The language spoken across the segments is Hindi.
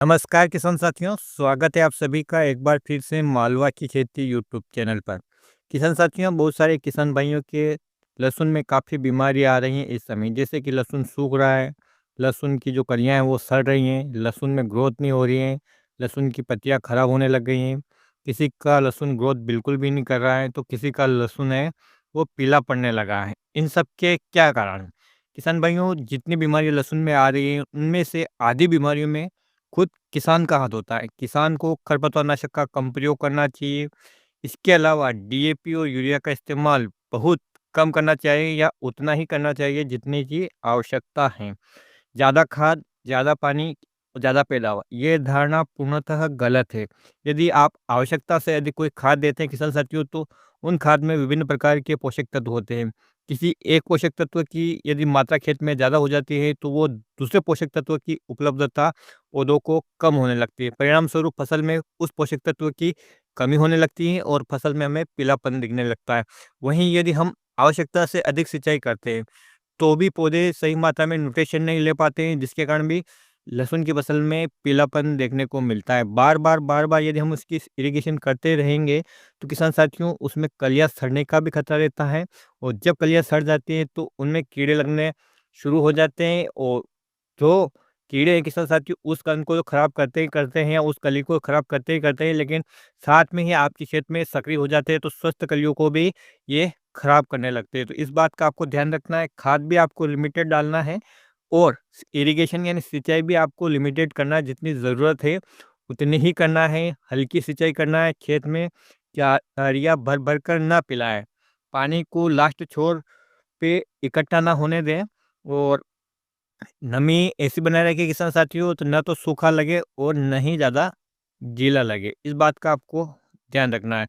नमस्कार किसान साथियों, स्वागत है आप सभी का एक बार फिर से मालवा की खेती यूट्यूब चैनल पर। किसान साथियों, बहुत सारे किसान भाइयों के लहसुन में काफ़ी बीमारी आ रही हैं इस समय, जैसे कि लहसुन सूख रहा है, लहसुन की जो कलियां हैं वो सड़ रही हैं, लहसुन में ग्रोथ नहीं हो रही है, लहसुन की पत्तियां खराब होने लग गई हैं। किसी का लहसुन ग्रोथ बिल्कुल भी नहीं कर रहा है, तो किसी का लहसुन है वो पीला पड़ने लगा है। इन सब के क्या कारण हैं? किसान भाइयों, जितनी बीमारी लहसुन में आ रही है उनमें से आधी बीमारियों में खुद किसान का हाथ होता है। किसान को खरपतवारनाशक का कम प्रयोग करना चाहिए। इसके अलावा डीएपी और यूरिया का इस्तेमाल बहुत कम करना चाहिए या उतना ही करना चाहिए जितने की आवश्यकता है। ज़्यादा खाद, ज़्यादा पानी, ज़्यादा पैदावार, ये धारणा पूर्णतः गलत है। यदि आप आवश्यकता से अधिक कोई खाद देते हैं किसान साथियों, तो उन खाद में विभिन्न प्रकार के पोषक तत्व होते हैं। किसी एक पोषक तत्व की यदि मात्रा खेत में ज़्यादा हो जाती है, तो वो दूसरे पोषक तत्व की उपलब्धता पौधों को कम होने लगती है। परिणाम स्वरूप फसल में उस पोषक तत्व की कमी होने लगती है और फसल में हमें पीलापन दिखने लगता है। वहीं यदि हम आवश्यकता से अधिक सिंचाई करते हैं, तो भी पौधे सही मात्रा में न्यूट्रिशन नहीं ले पाते हैं, जिसके कारण भी लहसुन की फसल में पीलापन देखने को मिलता है। बार-बार यदि हम उसकी इरिगेशन करते रहेंगे, तो किसान साथियों उसमें कलियाँ सड़ने का भी खतरा रहता है और जब कलियाँ सड़ जाती हैं, तो उनमें कीड़े लगने शुरू हो जाते हैं और जो कीड़े हैं किसान साथियों उस कंद को तो खराब करते ही करते हैं या उस कली को खराब करते ही करते हैं, लेकिन साथ में ही आपके खेत में सक्रिय हो जाते हैं, तो स्वस्थ कलियों को भी ये खराब करने लगते हैं। तो इस बात का आपको ध्यान रखना है, खाद भी आपको लिमिटेड डालना है और इरिगेशन यानी सिंचाई भी आपको लिमिटेड करना है, जितनी ज़रूरत है उतनी ही करना है। हल्की सिंचाई करना है, खेत में क्यारियाँ भर-भर कर ना पिलाएँ। पानी को लास्ट छोर पे इकट्ठा ना होने दें और नमी ऐसी बनाए रखिए किसान साथियों, तो ना तो सूखा लगे और न ही ज़्यादा गीला लगे। इस बात का आपको ध्यान रखना है।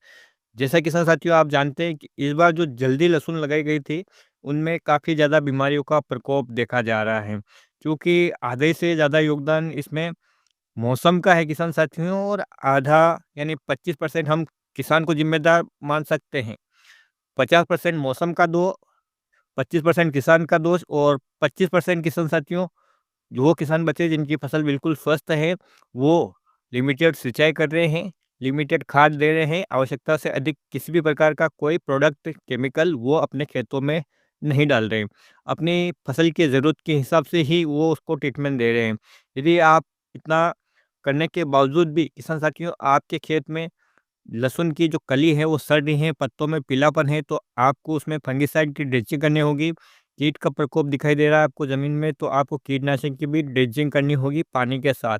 जैसा किसान साथियों आप जानते हैं कि इस बार जो जल्दी लहसुन लगाई गई थी, उनमें काफ़ी ज़्यादा बीमारियों का प्रकोप देखा जा रहा है। क्योंकि आधे से ज़्यादा योगदान इसमें मौसम का है किसान साथियों और आधा यानी 25% हम किसान को ज़िम्मेदार मान सकते हैं। 50% मौसम का दो 25% किसान का दोष और 25% किसान साथियों जो वो किसान बचे जिनकी फसल बिल्कुल स्वस्थ है, वो लिमिटेड सिंचाई कर रहे हैं, लिमिटेड खाद दे रहे हैं, आवश्यकता से अधिक किसी भी प्रकार का कोई प्रोडक्ट, केमिकल वो अपने खेतों में नहीं डाल रहे हैं। अपनी फसल की ज़रूरत के हिसाब से ही वो उसको ट्रीटमेंट दे रहे हैं। यदि आप इतना करने के बावजूद भी किसान साथियों आपके खेत में लहसुन की जो कली है वो सड़ रही है, पत्तों में पीलापन है, तो आपको उसमें फंगिसाइड की ड्रेंचिंग करनी होगी। कीट का प्रकोप दिखाई दे रहा है आपको ज़मीन में, तो आपको कीटनाशक की भी ड्रेंचिंग करनी होगी पानी के साथ।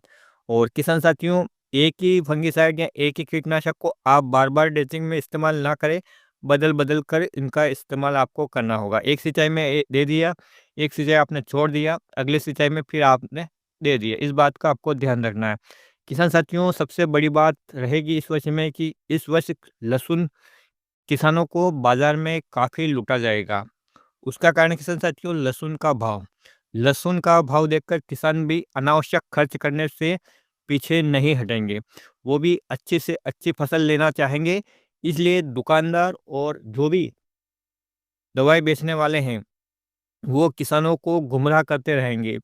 और किसान साथियों, एक ही फंगिसाइड या एक ही कीटनाशक को आप बार-बार ड्रेंचिंग में इस्तेमाल ना करें, बदल-बदल कर इनका इस्तेमाल आपको करना होगा। एक सिंचाई में दे दिया, एक सिंचाई आपने छोड़ दिया, अगली सिंचाई में फिर आपने दे दिया। इस बात का आपको ध्यान रखना है। किसान साथियों, सबसे बड़ी बात रहेगी इस वर्ष में कि इस वर्ष लहसुन किसानों को बाजार में काफ़ी लूटा जाएगा। उसका कारण किसान साथियों लहसुन का भाव। लहसुन का भाव देखकर किसान भी अनावश्यक खर्च करने से पीछे नहीं हटेंगे। वो भी अच्छी से अच्छी फसल लेना चाहेंगे। इसलिए दुकानदार और जो भी दवाई बेचने वाले हैं वो किसानों को गुमराह करते रहेंगे।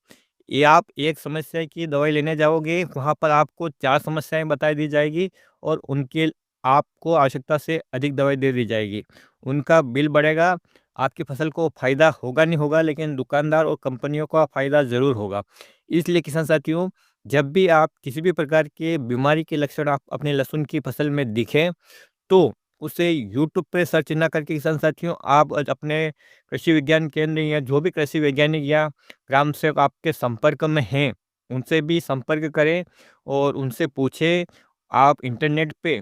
ये आप एक समस्या की दवाई लेने जाओगे, वहाँ पर आपको 4 समस्याएँ बताई दी जाएगी और उनके आपको आवश्यकता से अधिक दवाई दे दी जाएगी। उनका बिल बढ़ेगा, आपकी फसल को फ़ायदा होगा नहीं होगा, लेकिन दुकानदार और कंपनियों का फ़ायदा ज़रूर होगा। इसलिए किसान साथियों, जब भी आप किसी भी प्रकार के बीमारी के लक्षण आप अपने लहसुन की फसल में दिखें, तो उसे यूट्यूब पे सर्च ना करके किसान साथियों आप अपने कृषि विज्ञान केंद्र या जो भी कृषि वैज्ञानिक या ग्राम सेवक आपके संपर्क में हैं, उनसे भी संपर्क करें और उनसे पूछें। आप इंटरनेट पे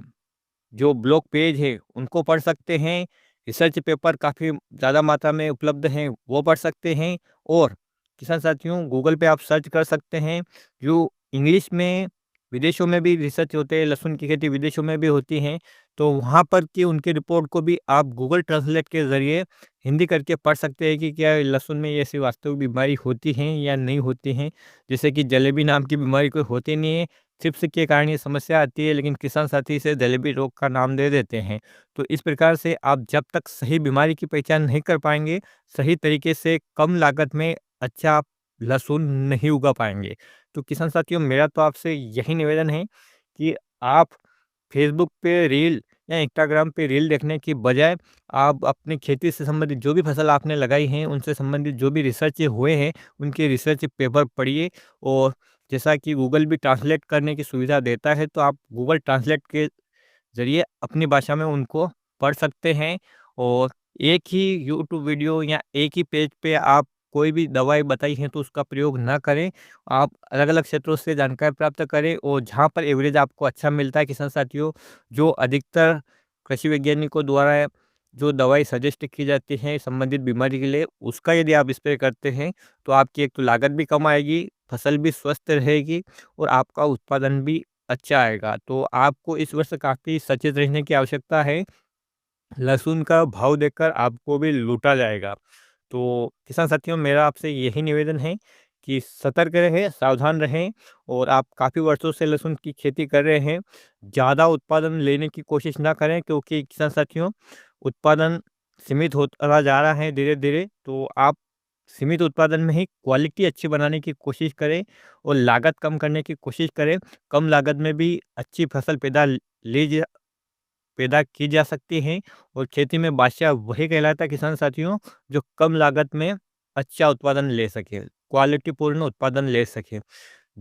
जो ब्लॉग पेज है उनको पढ़ सकते हैं, रिसर्च पेपर काफ़ी ज़्यादा मात्रा में उपलब्ध हैं वो पढ़ सकते हैं और किसान साथियों गूगल पे आप सर्च कर सकते हैं। जो इंग्लिश में विदेशों में भी रिसर्च होते हैं, लहसुन की खेती विदेशों में भी होती हैं, तो वहाँ पर की उनकी रिपोर्ट को भी आप गूगल ट्रांसलेट के ज़रिए हिंदी करके पढ़ सकते हैं कि क्या लहसुन में ऐसी वास्तविक बीमारी होती हैं या नहीं होती हैं। जैसे कि जलेबी नाम की बीमारी कोई होती नहीं है, चिप्स के कारण ये समस्या आती है, लेकिन किसान साथी इसे जलेबी रोग का नाम दे देते हैं। तो इस प्रकार से आप जब तक सही बीमारी की पहचान नहीं कर पाएँगे, सही तरीके से कम लागत में अच्छा लहसुन नहीं उगा पाएँगे। तो किसान साथियों, मेरा तो आपसे यही निवेदन है कि आप फ़ेसबुक पे रील या इंस्टाग्राम पे रील देखने की बजाय आप अपनी खेती से संबंधित जो भी फसल आपने लगाई हैं, उनसे संबंधित जो भी रिसर्च हुए हैं, उनके रिसर्च पेपर पढ़िए। और जैसा कि गूगल भी ट्रांसलेट करने की सुविधा देता है, तो आप गूगल ट्रांसलेट के ज़रिए अपनी भाषा में उनको पढ़ सकते हैं। और एक ही यूट्यूब वीडियो या एक ही पेज पे आप कोई भी दवाई बताई है तो उसका प्रयोग ना करें। आप अलग-अलग क्षेत्रों से जानकारी प्राप्त करें और जहाँ पर एवरेज आपको अच्छा मिलता है किसान साथियों, जो अधिकतर कृषि वैज्ञानिकों द्वारा जो दवाई सजेस्ट की जाती है संबंधित बीमारी के लिए, उसका यदि आप स्प्रे करते हैं, तो आपकी एक तो लागत भी कम आएगी, फसल भी स्वस्थ रहेगी और आपका उत्पादन भी अच्छा आएगा। तो आपको इस वर्ष काफ़ी सचेत रहने की आवश्यकता है। लहसुन का भाव देखकर आपको भी लूटा जाएगा। तो किसान साथियों, मेरा आपसे यही निवेदन है कि सतर्क रहें, सावधान रहें। और आप काफ़ी वर्षों से लहसुन की खेती कर रहे हैं, ज़्यादा उत्पादन लेने की कोशिश ना करें, क्योंकि किसान साथियों, उत्पादन सीमित होता जा रहा है धीरे-धीरे। तो आप सीमित उत्पादन में ही क्वालिटी अच्छी बनाने की कोशिश करें और लागत कम करने की कोशिश करें। कम लागत में भी अच्छी फसल लीजिए पैदा की जा सकती हैं। और खेती में बादशाह वही कहलाता है किसान साथियों, जो कम लागत में अच्छा उत्पादन ले सके, क्वालिटीपूर्ण उत्पादन ले सके।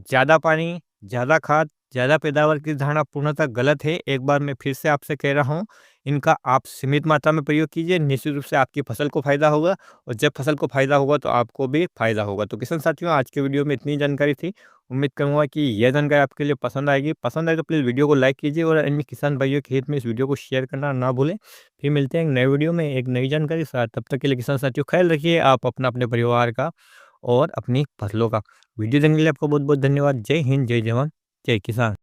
ज़्यादा पानी, ज़्यादा खाद, ज़्यादा पैदावार की धारणा पूर्णतः गलत है। एक बार मैं फिर से आपसे कह रहा हूँ, इनका आप सीमित मात्रा में प्रयोग कीजिए, निश्चित रूप से आपकी फसल को फ़ायदा होगा। और जब फसल को फ़ायदा होगा तो आपको भी फ़ायदा होगा। तो किसान साथियों, आज के वीडियो में इतनी जानकारी थी। उम्मीद करूँगा कि यह जानकारी आपके लिए पसंद आएगी। पसंद आए तो प्लीज़ वीडियो को लाइक कीजिए और अन्य किसान भाइयों के हित में इस वीडियो को शेयर करना ना भूलें। फिर मिलते हैं एक नए वीडियो में एक नई जानकारी के साथ। तब तक के लिए किसान साथियों, ख्याल रखिए आप अपना, अपने परिवार का और अपनी फसलों का। वीडियो देखने के लिए आपको बहुत-बहुत धन्यवाद। जय हिंद, जय जवान, जय किसान।